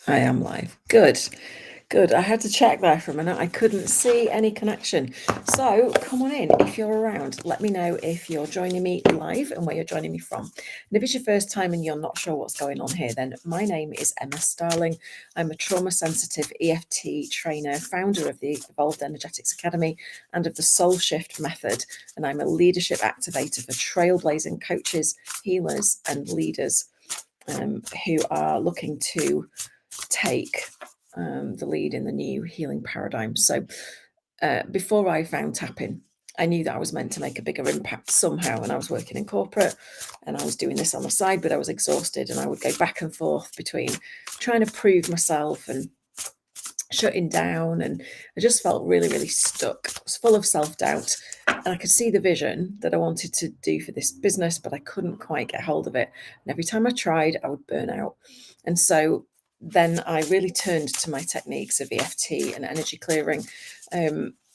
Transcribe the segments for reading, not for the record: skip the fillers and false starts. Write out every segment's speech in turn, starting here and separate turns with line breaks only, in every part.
I am live. Good. Good. I had to check there for a minute. I couldn't see any connection. So come on in if you're around. Let me know if you're joining me live and where you're joining me from. And if it's your first time and you're not sure what's going on here, then my name is Emma Starling. I'm a trauma sensitive EFT trainer, founder of the Evolved Energetics Academy and of the SoulShift method. And I'm a leadership activator for trailblazing coaches, healers, and leaders who are looking to take the lead in the new healing paradigm. So before I found tapping, I knew that I was meant to make a bigger impact somehow, and I was working in corporate and I was doing this on the side, but I was exhausted and I would go back and forth between trying to prove myself and shutting down, and I just felt really, really stuck. I was full of self-doubt, and I could see the vision that I wanted to do for this business, but I couldn't quite get hold of it. And every time I tried, I would burn out. And so then I really turned to my techniques of EFT and energy clearing.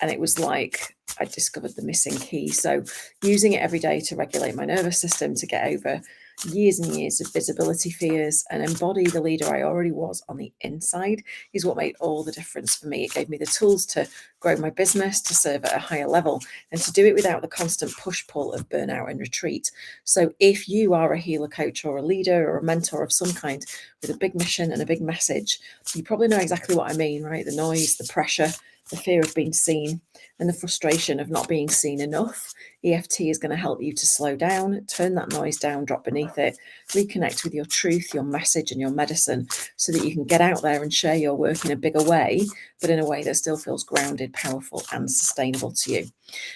And it was like I discovered the missing key. So using it every day to regulate my nervous system, to get over years and years of visibility fears and embody the leader I already was on the inside is what made all the difference for me. It gave me the tools to grow my business, to serve at a higher level, and to do it without the constant push-pull of burnout and retreat. So if you are a healer coach or a leader or a mentor of some kind with a big mission and a big message, you probably know exactly what I mean, right? The noise, the pressure, the fear of being seen, and the frustration of not being seen enough. EFT is going to help you to slow down, turn that noise down, drop beneath it, reconnect with your truth, your message, and your medicine, so that you can get out there and share your work in a bigger way, but in a way that still feels grounded, powerful, and sustainable to you.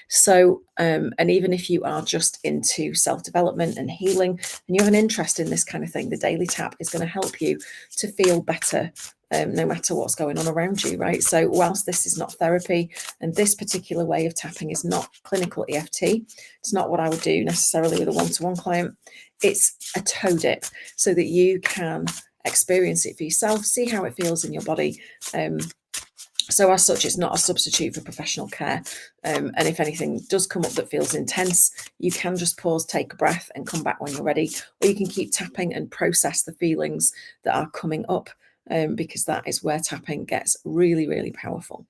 So, and even if you are just into self-development and healing, and you have an interest in this kind of thing, the Daily Tap is going to help you to feel better, no matter what's going on around you, right? So whilst this is not therapy, and this particular way of tapping is not clinical EFT, it's not what I would do necessarily with a one-to-one client. It's a toe dip so that you can experience it for yourself, see how it feels in your body. So as such, it's not a substitute for professional care. And if anything does come up that feels intense, you can just pause, take a breath, and come back when you're ready. Or you can keep tapping and process the feelings that are coming up, because that is where tapping gets really, really powerful.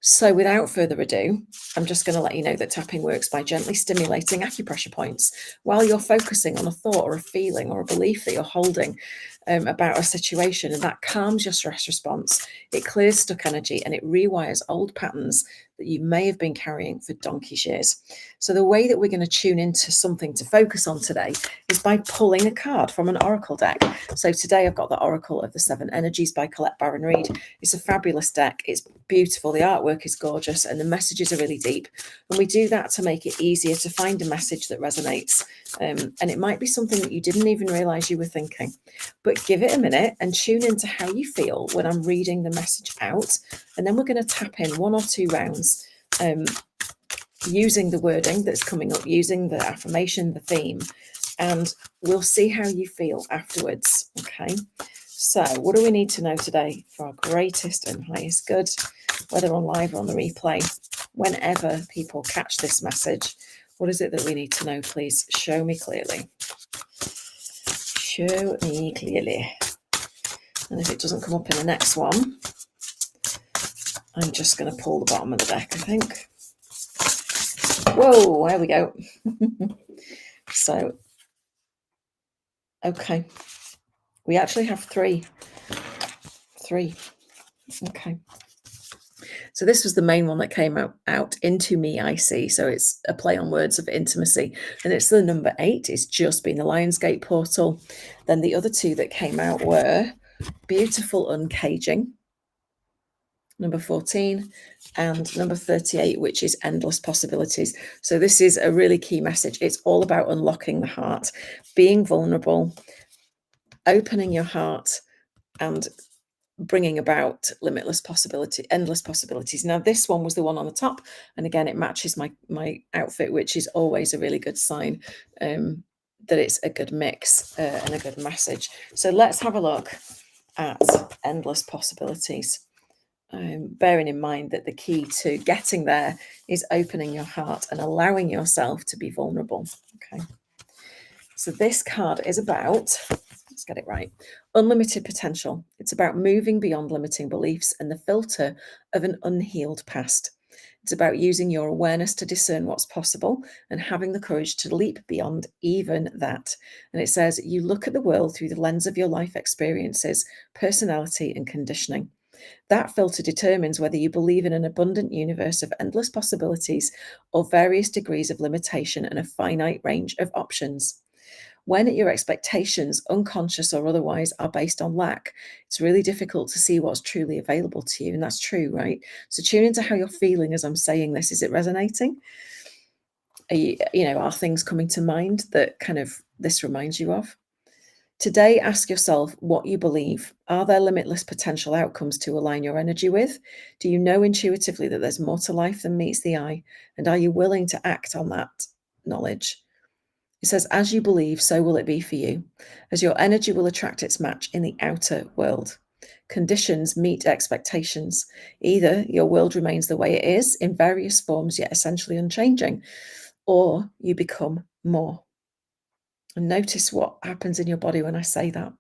So without further ado, I'm just going to let you know that tapping works by gently stimulating acupressure points while you're focusing on a thought or a feeling or a belief that you're holding about a situation, and that calms your stress response. It clears stuck energy and it rewires old patterns that you may have been carrying for donkey's years. So the way that we're going to tune into something to focus on today is by pulling a card from an oracle deck. So today I've got the Oracle of the Seven Energies by Colette Baron-Reid. It's a fabulous deck. It's beautiful. The artwork is gorgeous and the messages are really deep. And we do that to make it easier to find a message that resonates. And it might be something that you didn't even realize you were thinking. But give it a minute and tune into how you feel when I'm reading the message out. And then we're going to tap in 1 or 2 rounds using the wording that's coming up, using the affirmation, the theme, and we'll see how you feel afterwards. Okay. So what do we need to know today for our greatest and highest good, whether on live or on the replay, whenever people catch this message? What is it that we need to know? Please show me clearly. Show me clearly. And if it doesn't come up in the next one, I'm just going to pull the bottom of the deck, I think. Whoa, there we go. So, okay. We actually have 3. 3. Okay. So this was the main one that came out into me, I see. So it's a play on words of intimacy. And it's the number 8. It's just been the Lionsgate portal. Then the other 2 that came out were Beautiful Uncaging, number 14, and number 38, which is Endless Possibilities. So this is a really key message. It's all about unlocking the heart, being vulnerable, opening your heart, and bringing about limitless possibility, endless possibilities. Now this one was the one on the top, and again it matches my outfit, which is always a really good sign that it's a good mix and a good message. So let's have a look at endless possibilities, bearing in mind that the key to getting there is opening your heart and allowing yourself to be vulnerable. Okay, so this card is about, Let's get it right. Unlimited potential. It's about moving beyond limiting beliefs and the filter of an unhealed past. It's about using your awareness to discern what's possible and having the courage to leap beyond even that. And it says you look at the world through the lens of your life experiences, personality, and conditioning. That filter determines whether you believe in an abundant universe of endless possibilities or various degrees of limitation and a finite range of options. When your expectations, unconscious or otherwise, are based on lack, it's really difficult to see what's truly available to you. And that's true, right? So tune into how you're feeling as I'm saying this. Is it resonating? Are things coming to mind that kind of this reminds you of? Today, ask yourself what you believe. Are there limitless potential outcomes to align your energy with? Do you know intuitively that there's more to life than meets the eye? And are you willing to act on that knowledge? It says, as you believe, so will it be for you, as your energy will attract its match in the outer world. Conditions meet expectations. Either your world remains the way it is in various forms, yet essentially unchanging, or you become more. And notice what happens in your body when I say that.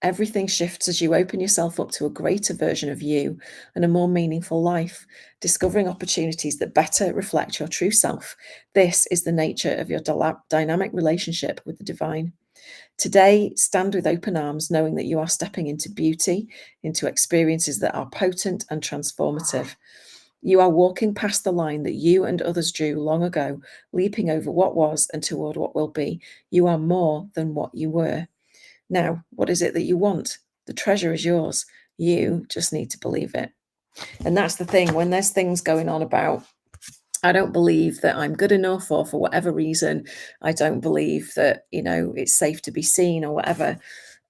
Everything shifts as you open yourself up to a greater version of you and a more meaningful life, discovering opportunities that better reflect your true self. This is the nature of your dynamic relationship with the divine. Today, stand with open arms, knowing that you are stepping into beauty, into experiences that are potent and transformative. You are walking past the line that you and others drew long ago, leaping over what was and toward what will be. You are more than what you were. Now, what is it that you want? The treasure is yours. You just need to believe it. And that's the thing. When there's things going on about, I don't believe that I'm good enough, or for whatever reason, I don't believe that, it's safe to be seen or whatever.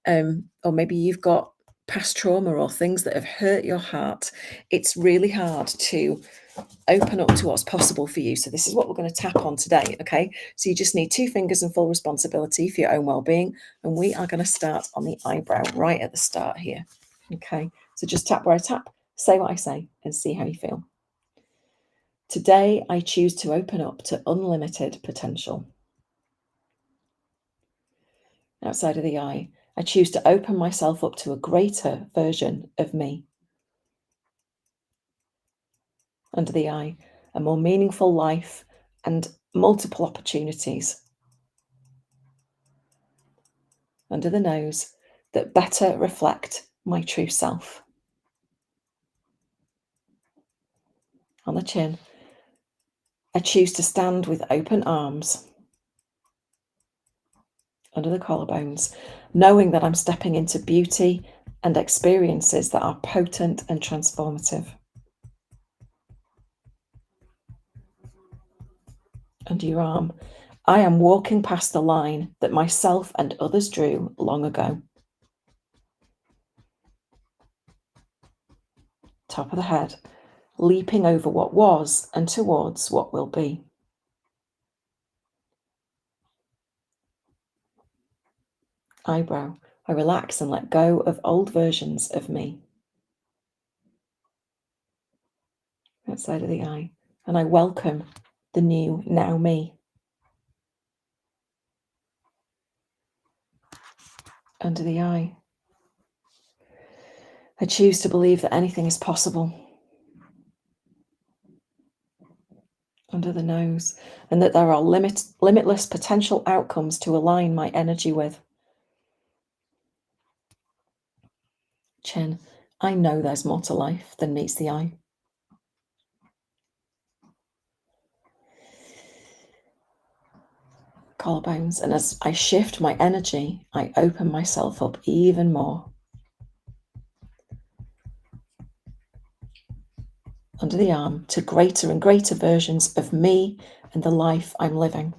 Or maybe you've got past trauma or things that have hurt your heart. It's really hard to open up to what's possible for you. So this is what we're going to tap on today. Okay. So you just need 2 fingers and full responsibility for your own well-being. And we are going to start on the eyebrow right at the start here. Okay. So just tap where I tap, say what I say, and see how you feel. Today, I choose to open up to unlimited potential. Outside of the eye, I choose to open myself up to a greater version of me. Under the eye, a more meaningful life and multiple opportunities. Under the nose, that better reflect my true self. On the chin, I choose to stand with open arms. Under the collarbones, knowing that I'm stepping into beauty and experiences that are potent and transformative. Under your arm, I am walking past the line that myself and others drew long ago. Top of the head, leaping over what was and towards what will be. Eyebrow, I relax and let go of old versions of me. Outside of the eye, and I welcome the new now me. Under the eye, I choose to believe that anything is possible. Under the nose, and that there are limitless potential outcomes to align my energy with. Chin, I know there's more to life than meets the eye. Collarbones, and as I shift my energy, I open myself up even more. Under the arm, to greater and greater versions of me and the life I'm living.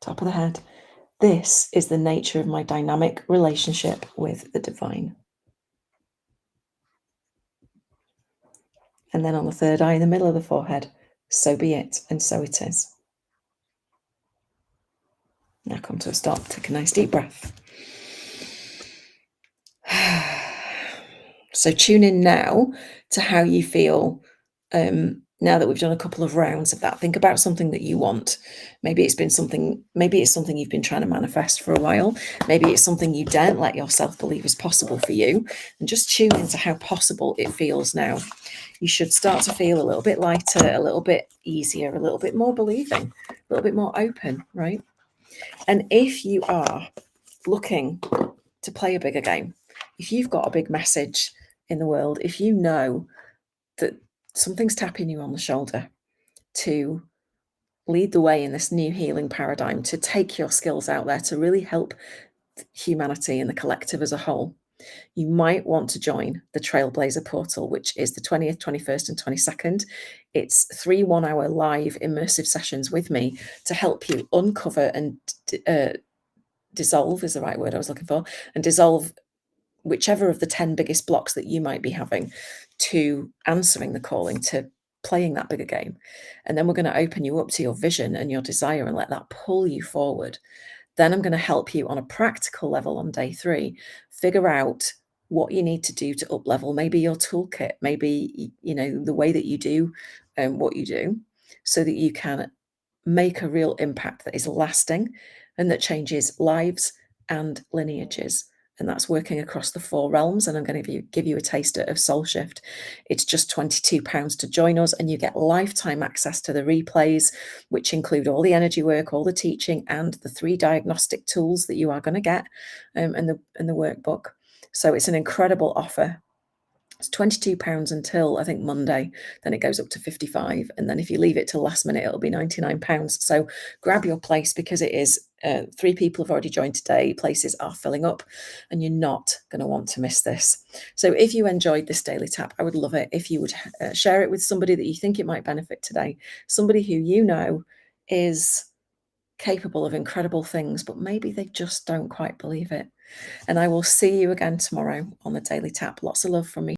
Top of the head, this is the nature of my dynamic relationship with the divine. And then on the third eye in the middle of the forehead, so be it, and so it is. Now come to a stop, take a nice deep breath. So tune in now to how you feel Now that we've done a couple of rounds of that, think about something that you want. Maybe it's something you've been trying to manifest for a while. Maybe it's something you don't let yourself believe is possible for you. And just tune into how possible it feels now. You should start to feel a little bit lighter, a little bit easier, a little bit more believing, a little bit more open, right? And if you are looking to play a bigger game, if you've got a big message in the world, if you know that something's tapping you on the shoulder to lead the way in this new healing paradigm, to take your skills out there to really help humanity and the collective as a whole, you might want to join the Trailblazer portal, which is the 20th, 21st, and 22nd. It's 3 1-hour live immersive sessions with me to help you uncover and dissolve is the right word I was looking for, and dissolve whichever of the 10 biggest blocks that you might be having to answering the calling, to playing that bigger game. And then we're going to open you up to your vision and your desire and let that pull you forward. Then I'm going to help you on a practical level on day 3, figure out what you need to do to up level, maybe your toolkit, maybe, the way that you do what you do, so that you can make a real impact that is lasting and that changes lives and lineages. And that's working across the 4 realms. And I'm going to give you a taster of SoulShift. It's just £22 to join us, and you get lifetime access to the replays, which include all the energy work, all the teaching, and the 3 diagnostic tools that you are going to get, and the workbook. So it's an incredible offer. It's £22 until I think Monday, then it goes up to 55, and then if you leave it till last minute, it'll be £99. So grab your place, because it is 3 people have already joined today. Places are filling up, and you're not going to want to miss this. So if you enjoyed this daily tap, I would love it if you would share it with somebody that you think it might benefit today, somebody who you know is capable of incredible things, but maybe they just don't quite believe it. And I will see you again tomorrow on the daily tap. Lots of love from me.